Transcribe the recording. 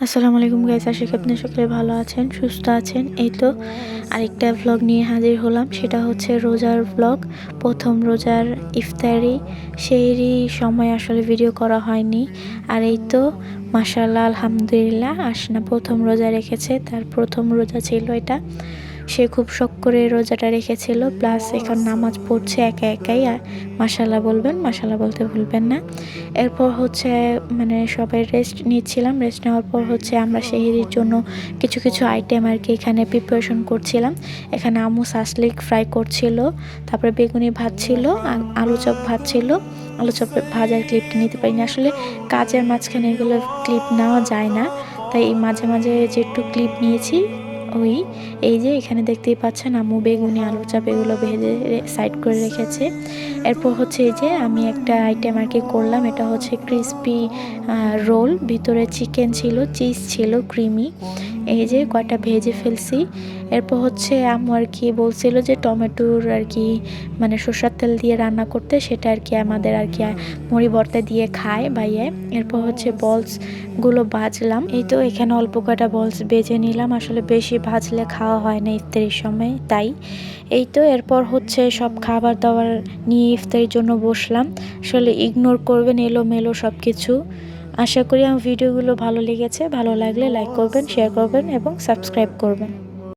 আসসালামু আলাইকুম গাইস, আশা করি আপনারা সকলে ভালো আছেন, সুস্থ আছেন। এই তো আরেকটা ভ্লগ নিয়ে হাজির হলাম। সেটা হচ্ছে রোজার ভ্লগ। প্রথম রোজার ইফতারি সেহরি সময় আসলে ভিডিও করা হয়নি। আর এই তো মাশাআল্লাহ আলহামদুলিল্লাহ আশনা প্রথম রোজা রেখেছে, তার প্রথম রোজা ছিল এটা। সে খুব শখ করে রোজাটা রেখেছিল, প্লাস এখন নামাজ পড়ছে একা একাই। আর মাশাআল্লাহ বলবেন, মাশাআল্লাহ বলতে ভুলবেন না। এরপর হচ্ছে সবাই রেস্ট নিচ্ছিলাম। রেস্ট নেওয়ার পর হচ্ছে আমরা সেহরির জন্য কিছু কিছু আইটেম আর কি এখানে প্রিপারেশন করছিলাম। এখানে আম্মু সাসলিক ফ্রাই করছিল, তারপরে বেগুনি ভাত ছিল, আলু চপ ভাত ছিল। আলু চপ ভাজার ক্লিপটা নিতে পারিনি, আসলে কাজের মাঝখানে এগুলো ক্লিপ নেওয়া যায় না, তাই মাঝে মাঝে যে একটু ক্লিপ নিয়েছি এই যে এখানে দেখতেই পাচ্ছেন আম্মু বেগুনি আলু চাপ এগুলো ভেজে সাইড করে রেখেছে। এরপর হচ্ছে এই যে আমি একটা আইটেম আর কি করলাম, এটা হচ্ছে ক্রিসপি রোল, ভিতরে চিকেন ছিল, চিজ ছিল ক্রিমি। এই যে কয়টা ভেজে ফেলছি। এরপর হচ্ছে আম্মু আর কি বলছিল যে টমেটোর আর কি সরষের তেল দিয়ে রান্না করতে, সেটা আর কি আমাদের আর কি মুড়ি ভর্তা দিয়ে খায় বাইয়ে। এরপর হচ্ছে বলসগুলো ভাজলাম। এই তো এখানে অল্প কয়টা বলস বেজে নিলাম, আসলে বেশি ভাজলে খাওয়া হয় না ইফতারির সময়, তাই। এই তো এরপর হচ্ছে সব খাবার দাবার নিয়ে ইফতারির জন্য বসলাম। আসলে ইগনোর করবেন এলোমেলো সব কিছু। আশা করি আমার ভিডিওগুলো ভালো লেগেছে। ভালো লাগলে লাইক করবেন, শেয়ার করবেন এবং সাবস্ক্রাইব করবেন।